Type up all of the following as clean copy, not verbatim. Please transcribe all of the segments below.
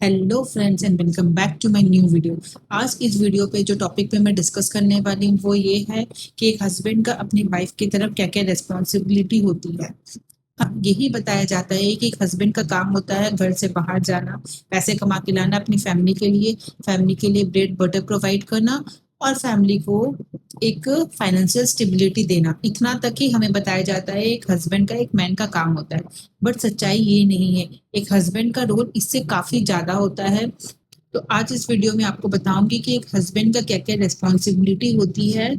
Hello friends and welcome back to my new video. आज इस video पे जो टॉपिक पे मैं डिस्कस करने वाली हूँ वो ये है कि एक हस्बैंड का अपनी वाइफ की तरफ क्या क्या रिस्पॉन्सिबिलिटी होती है। हाँ, यही बताया जाता है कि एक हस्बैंड का काम होता है घर से बाहर जाना, पैसे कमा के लाना अपनी फैमिली के लिए ब्रेड बटर प्रोवाइड करना और फैमिली को एक फाइनेंशियल स्टेबिलिटी देना। इतना तक ही हमें बताया जाता है एक हस्बैंड का, एक मैन का काम होता है। बट सच्चाई ये नहीं है, एक हस्बैंड का रोल इससे काफी ज्यादा होता है। तो आज इस वीडियो में आपको बताऊंगी कि एक हस्बैंड का क्या क्या रिस्पॉन्सिबिलिटी होती है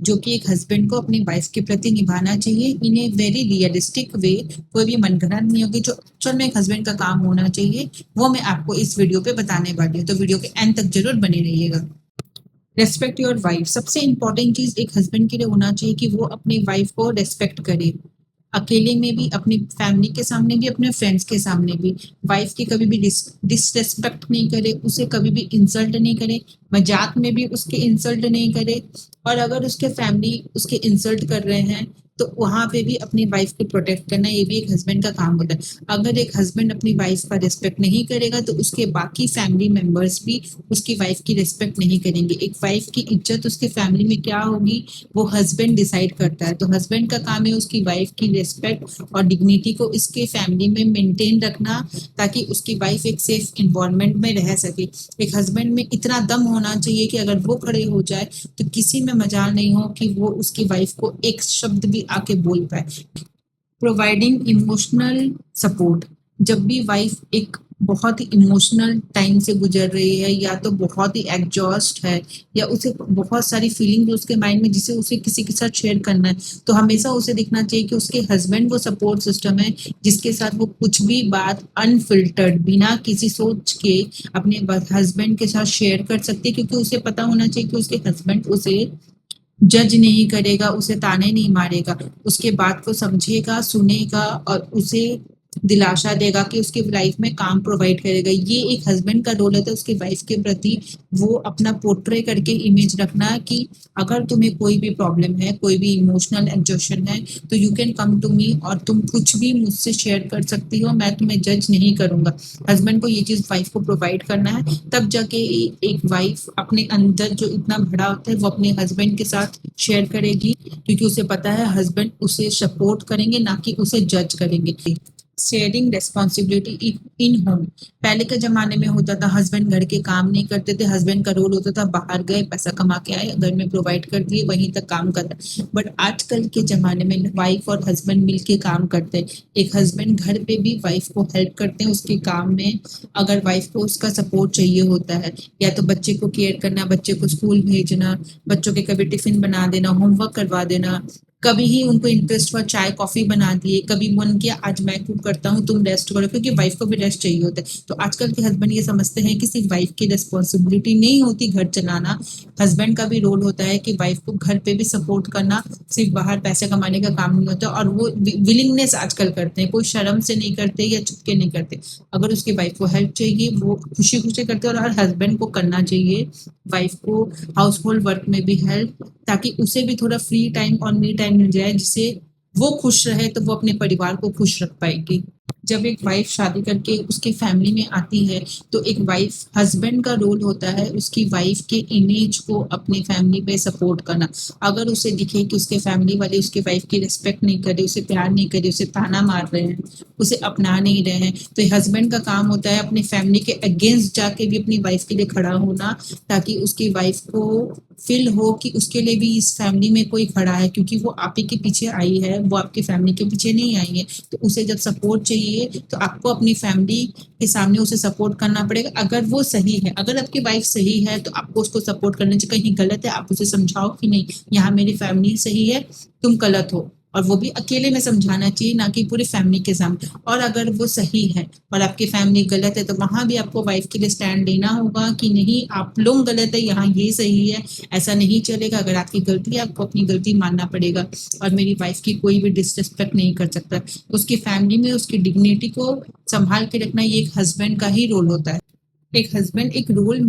जो कि एक हस्बैंड को अपनी वाइफ के प्रति निभाना चाहिए इन ए वेरी रियलिस्टिक वे। कोई भी मनगढ़ंत नहीं होगी, जो एक्चुअल में एक हस्बैंड का काम होना चाहिए वो मैं आपको इस वीडियो पे बताने वाली हूँ। तो वीडियो के एंड तक जरूर बने रहिएगा। रेस्पेक्ट योर वाइफ सबसे इंपॉर्टेंट चीज एक हस्बैंड के लिए होना चाहिए कि वो अपनी वाइफ को रेस्पेक्ट करे। अकेले में भी, अपनी फैमिली के सामने भी, अपने फ्रेंड्स के सामने भी। वाइफ की कभी भी डिसरेस्पेक्ट नहीं करे, उसे कभी भी इंसल्ट नहीं करे, मजाक में भी उसके इंसल्ट नहीं करे। और अगर उसके फैमिली उसके इंसल्ट कर रहे हैं तो वहां पे भी अपनी वाइफ को प्रोटेक्ट करना, ये भी एक हस्बैंड का काम होता है। अगर एक हस्बैंड अपनी वाइफ का रिस्पेक्ट नहीं करेगा तो उसके बाकी फैमिली मेंबर्स भी उसकी वाइफ की रिस्पेक्ट नहीं करेंगे। एक वाइफ की इज्जत उसके फैमिली में क्या होगी वो हस्बैंड डिसाइड करता है। तो हस्बैंड का काम है उसकी वाइफ की रिस्पेक्ट और डिग्निटी को इसके फैमिली में मेंटेन रखना, ताकि उसकी वाइफ एक सेफ इन्वायरमेंट में रह सके। एक हस्बैंड में इतना दम होना चाहिए कि अगर वो खड़े हो जाए तो किसी में मजाल नहीं हो कि वो उसकी वाइफ को एक शब्द भी आके बोल पाए। प्रोवाइडिंग इमोशनल सपोर्ट, जब भी वाइफ एक बहुत ही इमोशनल टाइम से गुजर रही है या तो बहुत ही एग्जॉस्ट है या उसे बहुत सारी फीलिंग्स उसके माइंड में जिसे उसे किसी के साथ शेयर करना है, तो हमेशा उसे दिखना चाहिए कि उसके हस्बैंड वो सपोर्ट सिस्टम है जिसके साथ वो कुछ भी बात अनफिल्टर्ड बिना किसी सोच के अपने हस्बैंड के साथ शेयर कर सकती है। क्योंकि उसे पता होना चाहिए कि उसके हस्बैंड उसे जज नहीं करेगा, उसे ताने नहीं मारेगा, उसके बात को समझेगा, सुनेगा और उसे दिलासा देगा कि उसकी लाइफ में काम प्रोवाइड करेगा। ये एक हस्बैंड का रोल होता है उसकी वाइफ के प्रति। वो अपना पोर्ट्रे करके इमेज रखना कि अगर तुम्हें कोई भी प्रॉब्लम है, कोई भी इमोशनल एग्जॉशन है तो you can come to me और तुम कुछ भी मुझसे शेयर कर सकती हो, मैं तुम्हें जज नहीं करूंगा। हस्बैंड को ये चीज वाइफ को प्रोवाइड करना है, तब जाके एक वाइफ अपने अंदर जो इतना भरा होता है वो अपने हस्बैंड के साथ शेयर करेगी, क्योंकि उसे पता है हस्बैंड उसे सपोर्ट करेंगे ना कि उसे जज करेंगे। शेयरिंग रेस्पॉन्सिबिलिटी इन होम, पहले के जमाने में होता था हस्बैंड घर के काम नहीं करते थे, हस्बैंड का रोल होता था बाहर गए पैसा कमा के आए घर में प्रोवाइड कर दिए वहीं तक काम करता। बट आजकल के जमाने में वाइफ और हस्बैंड मिलके काम करते हैं। एक हस्बैंड घर पे भी वाइफ को हेल्प करते हैं उसके काम में, अगर वाइफ को उसका सपोर्ट चाहिए होता है, या तो बच्चे को केयर करना, बच्चे को स्कूल भेजना, बच्चों के कभी टिफिन बना देना, होमवर्क करवा देना, कभी ही उनको इंटरेस्ट हुआ चाय कॉफी बना दिए, कभी मन किया आज मैं कुक करता हूँ तुम रेस्ट करो, क्योंकि वाइफ को भी रेस्ट चाहिए होता है। तो आजकल के हस्बैंड ये समझते हैं कि सिर्फ वाइफ की रिस्पॉन्सिबिलिटी नहीं होती घर चलाना, हस्बैंड का भी रोल होता है कि वाइफ को घर पे भी सपोर्ट करना, सिर्फ बाहर पैसे कमाने का काम नहीं होता। और वो विलिंगनेस आजकल करते हैं, कोई शर्म से नहीं करते या चुपके नहीं करते। अगर उसकी वाइफ को हेल्प चाहिए वो खुशी खुशी करते हैं, और हर हस्बैंड को करना चाहिए वाइफ को हाउस होल्ड वर्क में भी हेल्प, ताकि उसे भी थोड़ा फ्री टाइम और मी टाइम मिल जाए, जिससे वो खुश रहे तो वो अपने परिवार को खुश रख पाएगी। जब एक वाइफ शादी करके उसके फैमिली में आती है तो एक वाइफ हस्बैंड का रोल होता है उसकी वाइफ के इमेज को अपनी फैमिली पे सपोर्ट करना। अगर उसे दिखे कि उसके फैमिली वाले उसके वाइफ की रिस्पेक्ट नहीं कर रहे, उसे प्यार नहीं कर रहे, उसे ताना मार रहे हैं, उसे अपना नहीं रहे हैं, तो हस्बैंड का काम होता है अपनी फैमिली के अगेंस्ट जाके भी अपनी वाइफ के लिए खड़ा होना, ताकि उसकी वाइफ को फील हो कि उसके लिए भी इस फैमिली में कोई खड़ा है, क्योंकि वो आप ही के पीछे आई है, वो आपकी फैमिली के पीछे नहीं आई है। तो उसे जब सपोर्ट चाहिए तो आपको अपनी फैमिली के सामने उसे सपोर्ट करना पड़ेगा। अगर वो सही है, अगर आपकी वाइफ सही है तो आपको उसको सपोर्ट करना चाहिए। कहीं गलत है आप उसे समझाओ कि नहीं यहाँ मेरी फैमिली सही है, तुम गलत हो, और वो भी अकेले में समझाना चाहिए ना कि पूरी फैमिली के सामने। और अगर वो सही है और आपकी फैमिली गलत है तो वहां भी आपको वाइफ के लिए स्टैंड लेना होगा कि नहीं आप लोग गलत है, यहाँ ये सही है, ऐसा नहीं चलेगा। अगर आपकी गलती है आपको अपनी गलती मानना पड़ेगा, और मेरी वाइफ की कोई भी डिसरिस्पेक्ट नहीं कर सकता। उसकी फैमिली में उसकी डिग्निटी को संभाल के रखना ये एक हस्बैंड का ही रोल होता है। एक हस्बैंड एक रोल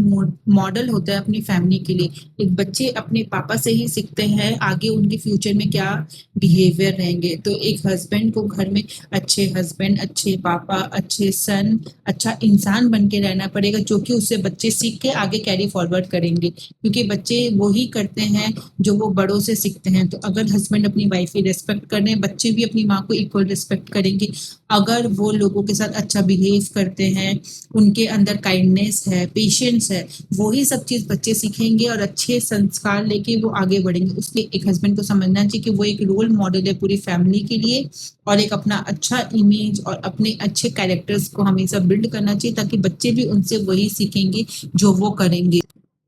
मॉडल होता है अपनी फैमिली के लिए। एक बच्चे अपने पापा से ही सीखते हैं आगे उनके फ्यूचर में क्या बिहेवियर रहेंगे। तो एक हस्बैंड को घर में अच्छे हस्बैंड, अच्छे पापा, अच्छे सन, अच्छा इंसान बन के रहना पड़ेगा, जो कि उससे बच्चे सीख के आगे कैरी फॉरवर्ड करेंगे, क्योंकि बच्चे वो ही करते हैं जो वो बड़ों से सीखते हैं। तो अगर हस्बैंड अपनी वाइफ की रिस्पेक्ट कर रहे हैं, बच्चे भी अपनी माँ को इक्वल रिस्पेक्ट करेंगे। अगर वो लोगों के साथ अच्छा बिहेव करते हैं, उनके अंदर काइंडनेस है, पेशेंस है, वही सब चीज बच्चे सीखेंगे और अच्छे संस्कार लेके वो आगे बढ़ेंगे। उसके एक हस्बैंड को समझना चाहिए कि वो एक रोल मॉडल है पूरी फैमिली के लिए, और एक अपना अच्छा इमेज और अपने अच्छे कैरेक्टर्स को हमेशा बिल्ड करना चाहिए, ताकि बच्चे भी उनसे वही सीखेंगे जो वो करेंगे।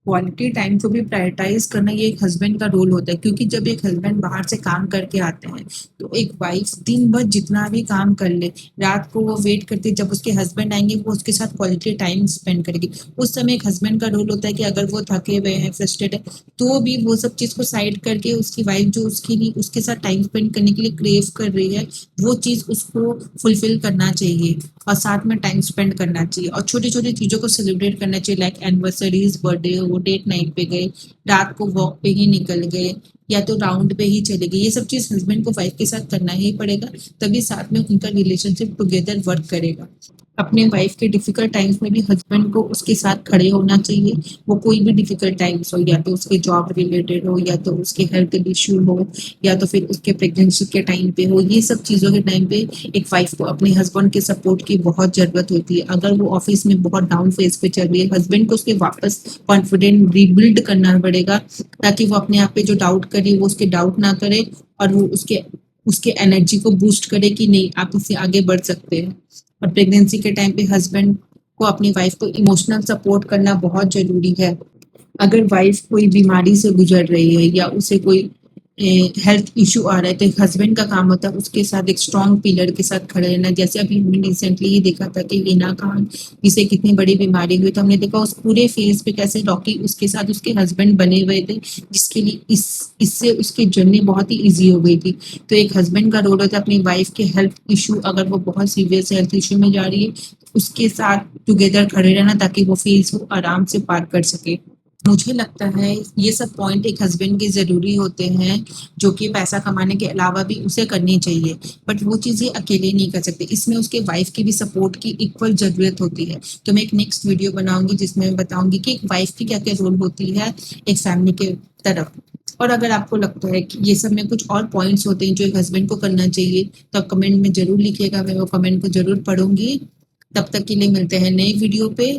क्वालिटी टाइम को भी प्रायोरिटाइज करना ये एक हस्बैंड का रोल होता है, क्योंकि जब एक हस्बैंड बाहर से काम करके आते हैं तो एक वाइफ दिन भर जितना भी काम कर ले, रात को वो वेट करती है जब उसके हस्बैंड आएंगे, वो उसके साथ क्वालिटी टाइम स्पेंड करेगी। उस समय एक हस्बैंड का रोल होता है कि अगर वो थके हुए हैं, फ्रस्ट्रेट है, तो भी वो सब चीज को साइड करके उसकी वाइफ जो उसके लिए उसके साथ टाइम स्पेंड करने के लिए क्रेव कर रही है, वो चीज उसको फुलफिल करना चाहिए और साथ में टाइम स्पेंड करना चाहिए और छोटी छोटी चीजों को सेलिब्रेट करना चाहिए, लाइक एनिवर्सरीज, बर्थडे हो, डेट नाइट पे गए, रात को वॉक पे ही निकल गए, या तो राउंड पे ही चले गए। ये सब चीज हस्बैंड को वाइफ के साथ करना ही पड़ेगा, तभी साथ में उनका रिलेशनशिप टुगेदर वर्क करेगा। अपने वाइफ के डिफिकल्ट टाइम्स में भी हस्बैंड को उसके साथ खड़े होना चाहिए। वो कोई भी डिफिकल्ट टाइम्स हो, या तो उसके जॉब रिलेटेड हो, या तो उसके हेल्थ इश्यू हो, या तो फिर उसके प्रेगनेंसी के टाइम पे हो, ये सब चीजों के टाइम पे एक वाइफ को अपने हस्बैंड के सपोर्ट की बहुत जरूरत होती है। अगर वो ऑफिस में बहुत डाउन फेज पे चल रही है, हस्बैंड को उसके वापस कॉन्फिडेंट रिबिल्ड करना पड़ेगा, ताकि वो अपने आप पे जो डाउट करे वो उसके डाउट ना करे, और वो उसके उसके एनर्जी को बूस्ट करे कि नहीं, आप इससे आगे बढ़ सकते हैं। और प्रेगनेंसी के टाइम पे हस्बैंड को अपनी वाइफ को इमोशनल सपोर्ट करना बहुत जरूरी है। अगर वाइफ कोई बीमारी से गुजर रही है या उसे कोई हेल्थ इशू आ रहा है, तो एक हस्बैंड का काम होता है उसके साथ एक स्ट्रॉन्ग पिलर के साथ खड़े रहना। जैसे अभी हमने रिसेंटली ही देखा था कि हिना खान, जिसे कितनी बड़ी बीमारी हुई, तो हमने देखा उस पूरे फेज पे कैसे रॉकी उसके साथ उसके हस्बैंड बने हुए थे, जिसके लिए इससे उसकी जर्नी बहुत ही ईजी हो गई थी। तो एक हस्बैंड का रोल होता है अपनी वाइफ के हेल्थ इशू, अगर वो बहुत सीरियस हेल्थ इशू में जा रही है, उसके साथ टुगेदर खड़े रहना, ताकि वो फेज को आराम से पार कर सके। मुझे लगता है ये सब पॉइंट एक हस्बैंड के ज़रूरी होते हैं, जो कि पैसा कमाने के अलावा भी उसे करनी चाहिए, बट वो चीज़ें अकेले नहीं कर सकते, इसमें उसके वाइफ की भी सपोर्ट की इक्वल ज़रूरत होती है। तो मैं एक नेक्स्ट वीडियो बनाऊंगी जिसमें मैं बताऊंगी कि एक वाइफ की क्या क्या रोल होती है एक फैमिली के तरफ। और अगर आपको लगता है कि ये सब में कुछ और पॉइंट्स होते हैं जो एक हस्बैंड को करना चाहिए, तो आप कमेंट में ज़रूर लिखिएगा, मैं वो कमेंट को ज़रूर पढ़ूंगी। तब तक के लिए मिलते हैं नए वीडियो पे।